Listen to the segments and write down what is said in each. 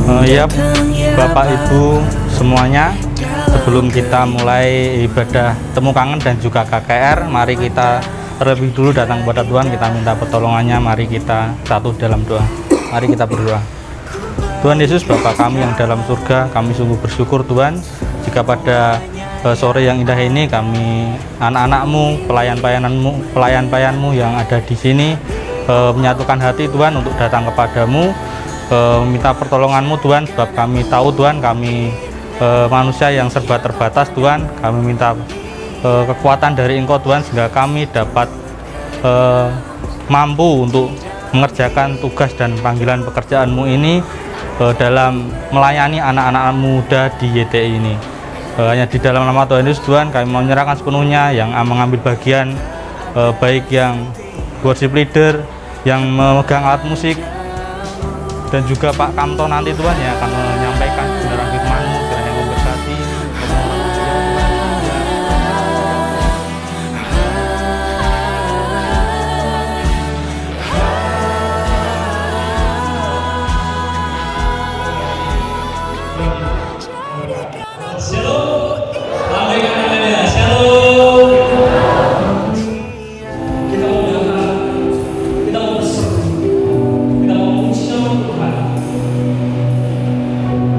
Ya, Bapak Ibu semuanya, sebelum kita mulai ibadah temu kangen dan juga KKR, mari kita terlebih dulu datang kepada Tuhan, kita minta pertolongannya. Mari kita satu dalam doa. Mari kita berdoa. Tuhan Yesus, Bapa kami yang dalam surga, kami sungguh bersyukur Tuhan jika pada sore yang indah ini kami anak-anak-Mu, pelayan-pelayanmu yang ada di sini menyatukan hati Tuhan untuk datang kepadamu, minta pertolongan-Mu Tuhan, sebab kami tahu Tuhan kami manusia yang serba terbatas Tuhan. Kami minta kekuatan dari Engkau Tuhan sehingga kami dapat mampu untuk mengerjakan tugas dan panggilan pekerjaan-Mu ini dalam melayani anak-anak muda di YTI ini. Hanya di dalam nama Tuhan Yesus Tuhan kami mau menyerahkan sepenuhnya yang mengambil bagian, baik yang worship leader, yang memegang alat musik, dan juga Pak Kamto nanti Tuhan yang akan menyampaikan kebenaran firman-Mu, kiranya memberkati.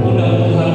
Mudah-mudahan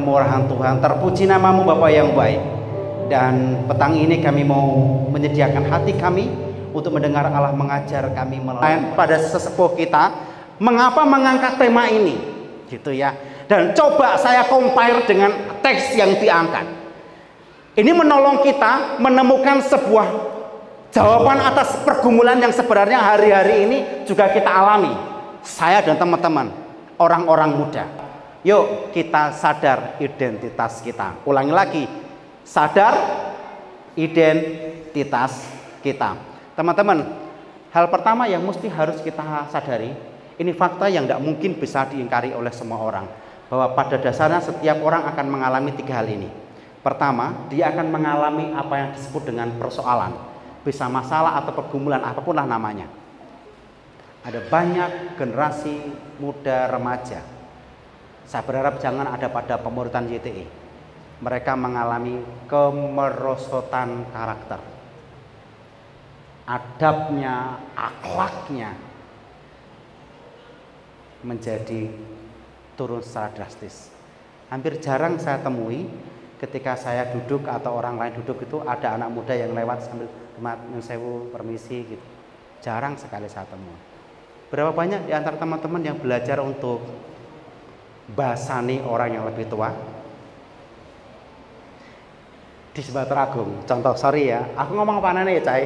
kemurahan Tuhan. Terpuji namamu Bapa yang baik. Dan petang ini kami mau menyediakan hati kami untuk mendengar Allah mengajar kami melayani pada sesepuh kita. Mengapa mengangkat tema ini? Gitu ya. Dan coba saya compare dengan teks yang diangkat. Ini menolong kita menemukan sebuah jawaban atas pergumulan yang sebenarnya hari-hari ini juga kita alami. Saya dan teman-teman, orang-orang muda. Yuk kita sadar identitas kita. Ulangi lagi, sadar identitas kita. Teman-teman, hal pertama yang mesti harus kita sadari, ini fakta yang tidak mungkin bisa diingkari oleh semua orang. Bahwa pada dasarnya setiap orang akan mengalami 3 hal ini. Pertama, dia akan mengalami apa yang disebut dengan persoalan. Bisa masalah atau pergumulan, apapun lah namanya. Ada banyak generasi muda remaja. Saya berharap jangan ada pada pemuritan YTI. Mereka mengalami kemerosotan karakter. Adabnya, akhlaknya menjadi turun secara drastis. Hampir jarang saya temui ketika saya duduk atau orang lain duduk itu ada anak muda yang lewat sambil nyun sewu permisi gitu. Jarang sekali saya temui. Berapa banyak di antara teman-teman yang belajar untuk basani orang yang lebih tua? Di Sebatara Agung, contoh, sorry ya, aku ngomong apa nih ya Cai?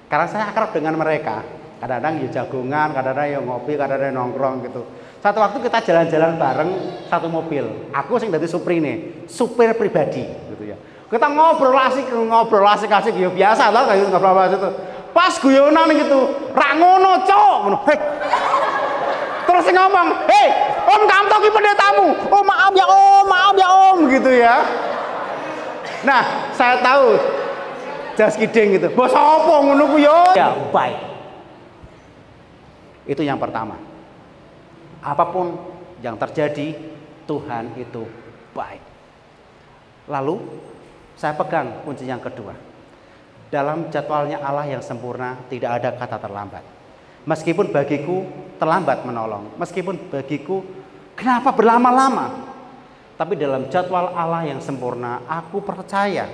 Karena saya akrab dengan mereka. Kadang-kadang ya jagungan, kadang-kadang ya ngopi, kadang-kadang nongkrong gitu. Satu waktu kita jalan-jalan bareng satu mobil. Aku sing dadi suprine, supir pribadi gitu ya. Kita ngobrol asik ya biasa lah kayak ngobrol itu. Pas guyonan gitu, ra ngono, Cok. Ngono. Hei. Terus ngomong, "Hei, Om Kamto ki pendetamu. Oh, maaf ya Om," gitu ya. Nah, saya tahu jas kiding gitu. Bos apa ngono ku yo? Ya, baik. Itu yang pertama. Apapun yang terjadi, Tuhan itu baik. Lalu saya pegang kunci yang kedua. Dalam jadwalnya Allah yang sempurna tidak ada kata terlambat. Meskipun bagiku terlambat menolong, meskipun bagiku kenapa berlama-lama, tapi dalam jadwal Allah yang sempurna aku percaya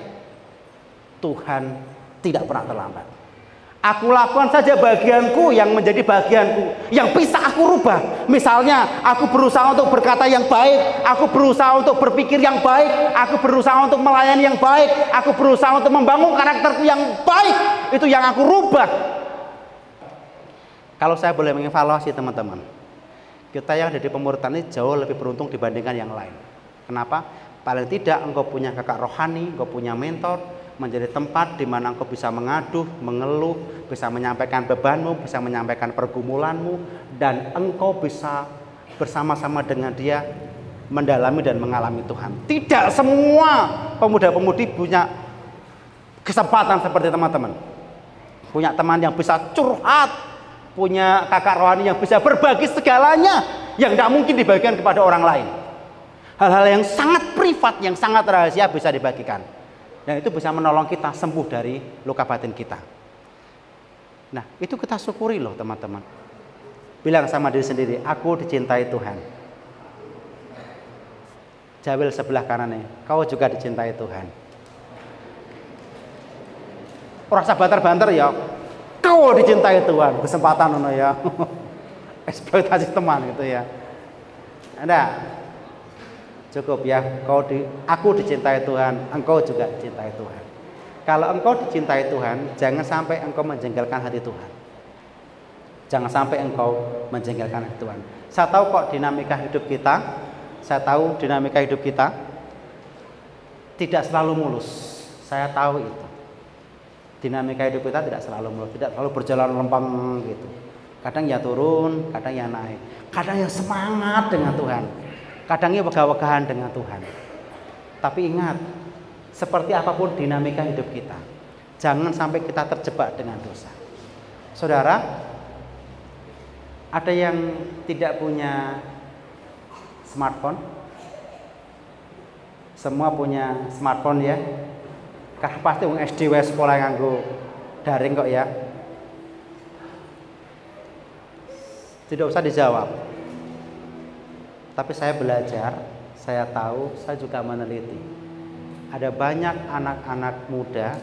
Tuhan tidak pernah terlambat. Aku lakukan saja bagianku yang menjadi bagianku, yang bisa aku rubah. Misalnya, aku berusaha untuk berkata yang baik, aku berusaha untuk berpikir yang baik, aku berusaha untuk melayani yang baik, aku berusaha untuk membangun karakterku yang baik. Itu yang aku rubah. Kalau saya boleh mengevaluasi teman-teman, kita yang ada di pemuritan ini jauh lebih beruntung dibandingkan yang lain. Kenapa? Paling tidak engkau punya kakak rohani, engkau punya mentor, menjadi tempat di mana engkau bisa mengaduh, mengeluh, bisa menyampaikan bebanmu, bisa menyampaikan pergumulanmu, dan engkau bisa bersama-sama dengan dia mendalami dan mengalami Tuhan. Tidak semua pemuda-pemudi punya kesempatan seperti teman-teman. Punya teman yang bisa curhat, punya kakak rohani yang bisa berbagi segalanya yang tidak mungkin dibagikan kepada orang lain. Hal-hal yang sangat privat, yang sangat rahasia bisa dibagikan. Dan itu bisa menolong kita sembuh dari luka batin kita. Nah, itu kita syukuri loh teman-teman. Bilang sama diri sendiri, aku dicintai Tuhan. Jawil sebelah kanannya, kau juga dicintai Tuhan. Rasa banter-banter ya, kau dicintai Tuhan. Kesempatan ono ya. Eksploitasi teman gitu ya. Ada. Cukup ya, aku dicintai Tuhan, engkau juga dicintai Tuhan. Kalau engkau dicintai Tuhan, jangan sampai engkau menjengkelkan hati Tuhan. Jangan sampai engkau menjengkelkan hati Tuhan. Saya tahu kok dinamika hidup kita, tidak selalu mulus. Saya tahu itu. Dinamika hidup kita tidak selalu mulus, tidak selalu berjalan lempeng gitu. Kadang ya turun, kadang ya naik. Kadang ya semangat dengan Tuhan. Kadangnya wegah-wegahan dengan Tuhan. Tapi ingat, seperti apapun dinamika hidup kita, jangan sampai kita terjebak dengan dosa. Saudara, ada yang tidak punya smartphone? Semua punya smartphone ya? Karena pasti SD sekolah nganggo daring kok ya. Tidak usah dijawab. Tapi saya belajar saya tahu, saya juga meneliti. Ada banyak anak-anak muda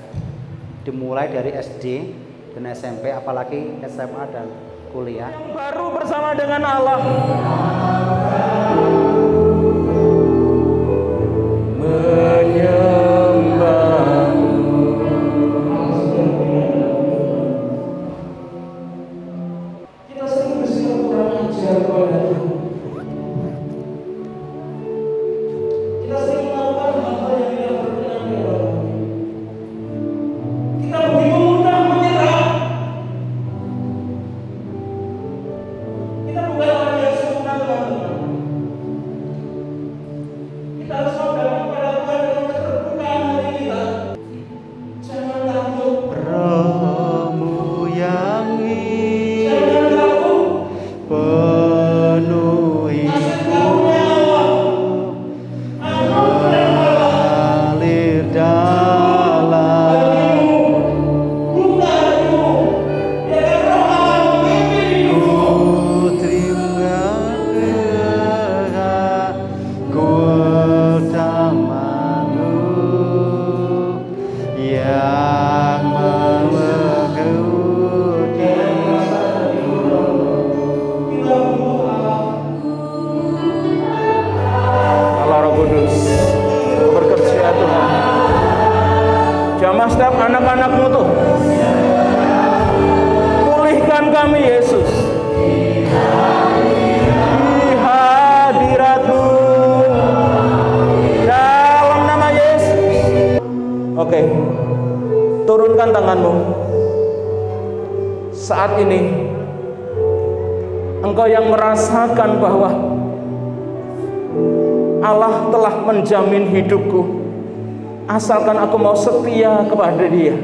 dimulai dari SD dan SMP, apalagi SMA dan kuliah. Yang baru bersama dengan Allah. Kita sering bersikap kurang ajar kepada Tuhan. Kita sering melakukan hal-hal yang tidak berkenan di Allah. Kita begitu mudah menyerah. Kita bukan orang yang sempurna, teman-teman. Kita harus menghadap kepada Tuhan dengan keterbukaan hati kita. Jangan takut. Rohmu yang Jangan takut. penuhi Kasih karunia Allah. Anugerah Allah. mengalir dalam Buka hatimu. Biarkan Roh Allah memimpin hidupmu. ku terima ku utamamu yang mengikuti. Kita butuh Allah. Allah Roh Kudus, bekerja ya Tuhan. Jamah setiap anak-anakmu tuh. Pulihkan kami Yesus. Di hadirat-Mu. Dalam nama Yesus. Oke. Turunkan tanganmu. Saat ini engkau yang merasakan bahwa Allah telah menjamin hidupku, asalkan aku mau setia kepada Dia.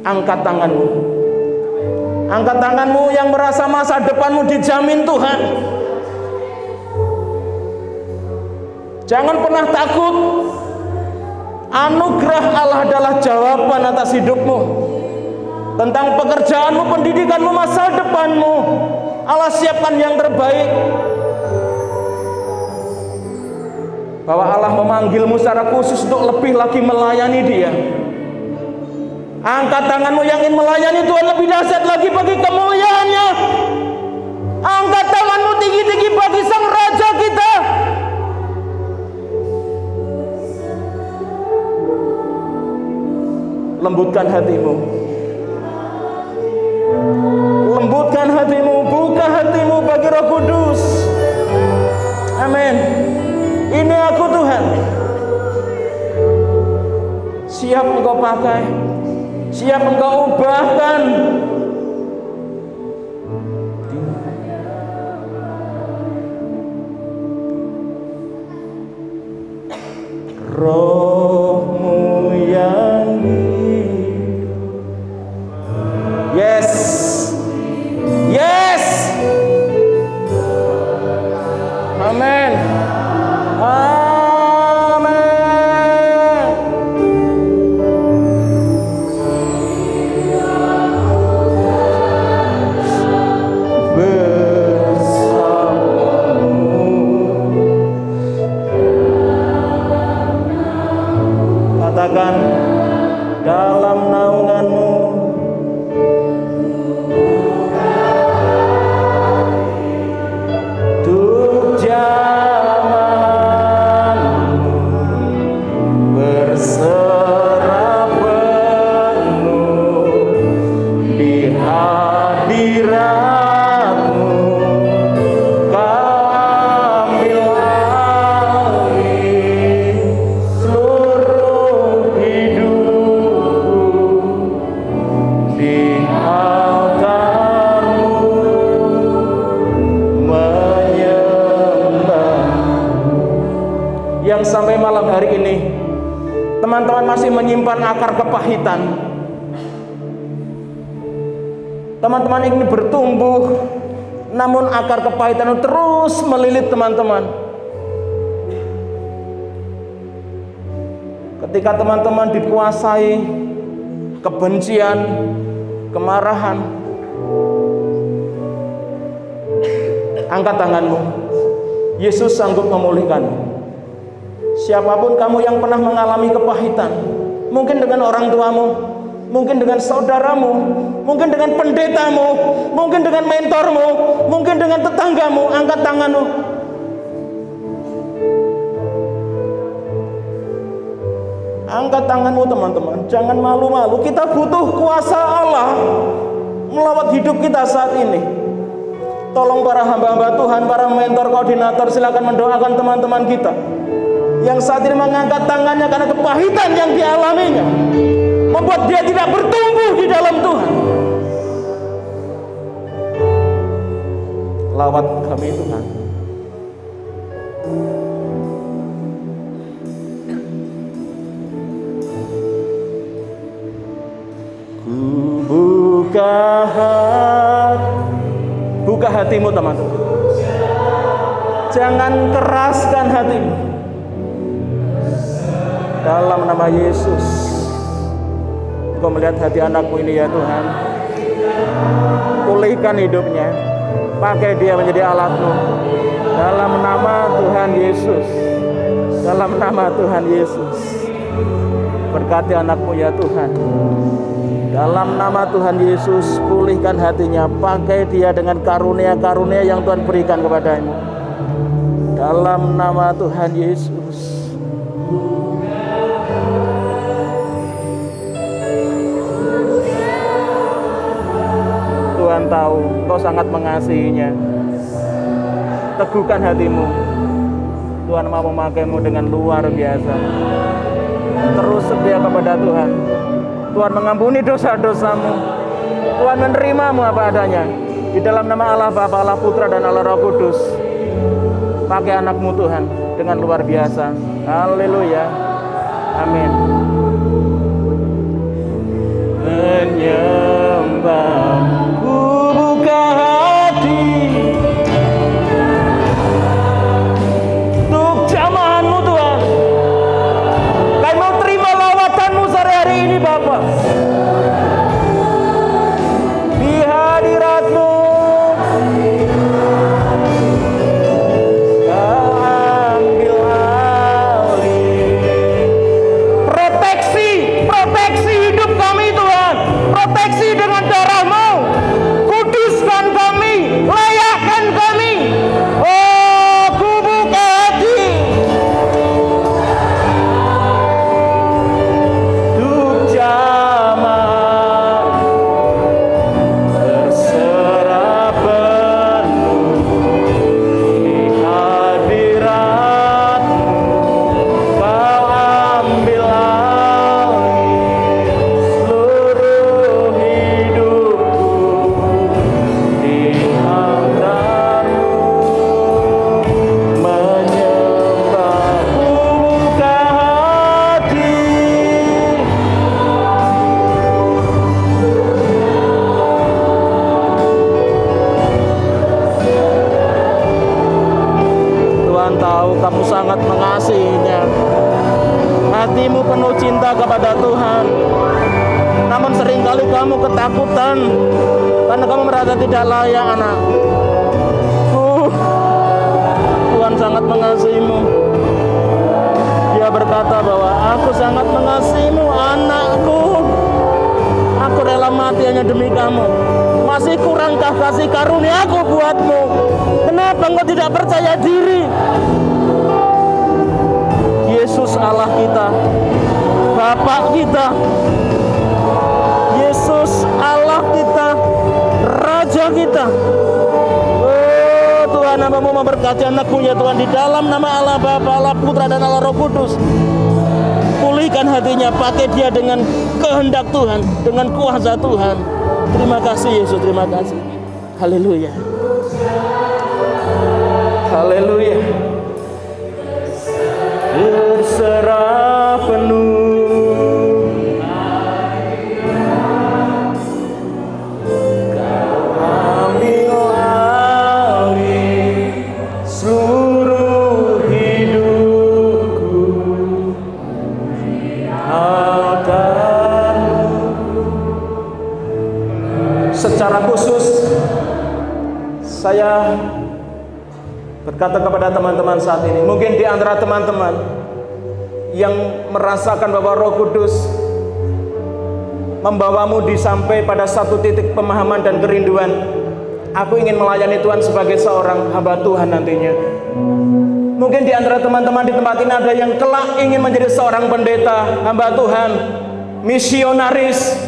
Angkat tanganmu. Angkat tanganmu yang merasa masa depanmu dijamin Tuhan. Jangan pernah takut. Anugerah Allah adalah jawaban atas hidupmu. Tentang pekerjaanmu, pendidikanmu, masa depanmu, Allah siapkan yang terbaik. Bahwa Allah memanggilmu secara khusus untuk lebih lagi melayani Dia. Angkat tanganmu yang ingin melayani Tuhan lebih dahsyat lagi bagi kemuliaan-Nya. Angkat tanganmu tinggi-tinggi bagi Sang Raja kita. Lembutkan hatimu. Lembutkan hatimu, buka hatimu bagi Roh Kudus. Amin. Ini aku Tuhan. Siap engkau pakai, siap engkau ubahkan. Rohmu yang hidup. Yes. Yes. Amin. Katakan dalam naunganmu. Untuk zamanmu berserah penuh di hadirat-Mu. Ambil alih seluruh hidupku di altar-Mu, menyembah. Yang sampai malam hari ini teman-teman masih menyimpan akar kepahitan. Teman-teman ingin bertumbuh, namun akar kepahitan itu terus melilit teman-teman. Ketika teman-teman dikuasai kebencian, kemarahan, angkat tanganmu. Yesus sanggup memulihkanmu. Siapapun kamu yang pernah mengalami kepahitan, mungkin dengan orang tuamu, mungkin dengan saudaramu, mungkin dengan pendetamu, mungkin dengan mentormu, mungkin dengan tetanggamu, angkat tanganmu. Angkat tanganmu teman-teman, jangan malu-malu. Kita butuh kuasa Allah melawat hidup kita saat ini. Tolong para hamba-hamba Tuhan, para mentor, koordinator, silakan mendoakan teman-teman kita yang saat ini mengangkat tangannya karena kepahitan yang dialaminya, membuat dia tidak bertumbuh di dalam Tuhan. Lawat kami Tuhan. Buka hatimu teman-teman. Jangan keraskan hatimu. Dalam nama Yesus, Engkau melihat hati anakmu ini ya Tuhan. Pulihkan hidupnya. Pakai dia menjadi alatmu. Dalam nama Tuhan Yesus. Dalam nama Tuhan Yesus. Berkati anakmu ya Tuhan. Dalam nama Tuhan Yesus, pulihkan hatinya. Pakai dia dengan karunia-karunia yang Tuhan berikan kepadanya. Dalam nama Tuhan Yesus. Tuhan tahu Engkau sangat mengasihinya. Teguhkan hatimu. Tuhan mau memakaimu dengan luar biasa. Terus setia kepada Tuhan. Tuhan mengampuni dosa-dosamu. Tuhan menerimamu apa adanya. Di dalam nama Allah Bapa, Allah Putra, dan Allah Roh Kudus. Pakai anakmu Tuhan dengan luar biasa. Haleluya. Amin. Menyembahku buka hati untuk jamahanmu Tuhan. Kami mau terima lawatanmu sehari-hari ini Bapa. Di hadiratmu ambil alih. Proteksi hidup kami Tuhan. Proteksi dengan darah-Mu. Kuduskan kami, layakkan kami. Oh, ku buka hati untuk jamaah, berserah penuh di hadirat-Mu. Kau ambil alih seluruh hidupku di hadirat-Mu. Menyembahku buka hati. Tuhan tahu kamu sangat mengasihinya. Hatimu penuh cinta kepada Tuhan. Namun seringkali kamu ketakutan karena kamu merasa tidak layak anak. Tuhan sangat mengasihimu. Dia berkata bahwa aku sangat mengasihimu anakku. Aku rela mati hanya demi kamu. Masih kurangkah kasih karunia-Ku buatmu? Kenapa engkau tidak percaya diri? Yesus Allah kita, Bapa kita, Yesus Allah kita, Raja kita. Oh Tuhan, Hamba-Mu memberkati anakku ya Tuhan, di dalam nama Allah Bapa, Allah Putra, dan Allah Roh Kudus. Pulihkan hatinya, pakai dia dengan kehendak Tuhan, dengan kuasa Tuhan. Terima kasih Yesus, terima kasih. Haleluya. Haleluya. Berserah penuh, Kau ambil alih seluruh hidupku di altar-Mu. Secara khusus saya berkata kepada teman-teman saat ini, mungkin di antara teman-teman yang merasakan bahwa Roh Kudus membawamu sampai pada satu titik pemahaman dan kerinduan. Aku ingin melayani Tuhan sebagai seorang hamba Tuhan nantinya. Mungkin di antara teman-teman di tempat ini ada yang kelak ingin menjadi seorang pendeta, hamba Tuhan, misionaris,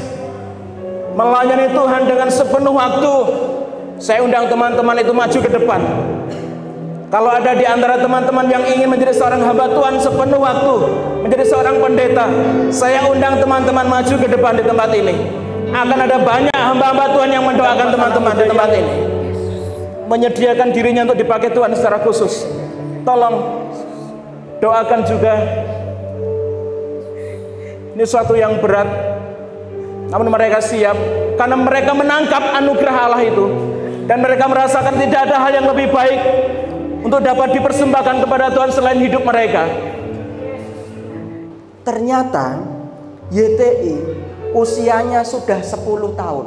melayani Tuhan dengan sepenuh waktu. Saya undang teman-teman itu maju ke depan. Kalau ada di antara teman-teman yang ingin menjadi seorang hamba Tuhan sepenuh waktu, menjadi seorang pendeta, saya undang teman-teman maju ke depan di tempat ini. Akan ada banyak hamba-hamba Tuhan yang mendoakan teman-teman di tempat ini, menyediakan dirinya untuk dipakai Tuhan secara khusus. Tolong doakan juga. Ini suatu yang berat, namun mereka siap karena mereka menangkap anugerah Allah itu, dan mereka merasakan tidak ada hal yang lebih baik untuk dapat dipersembahkan kepada Tuhan selain hidup mereka. Ternyata YTI usianya sudah 10 tahun.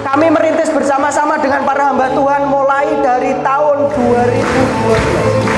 Kami merintis bersama-sama dengan para hamba Tuhan mulai dari tahun 2012.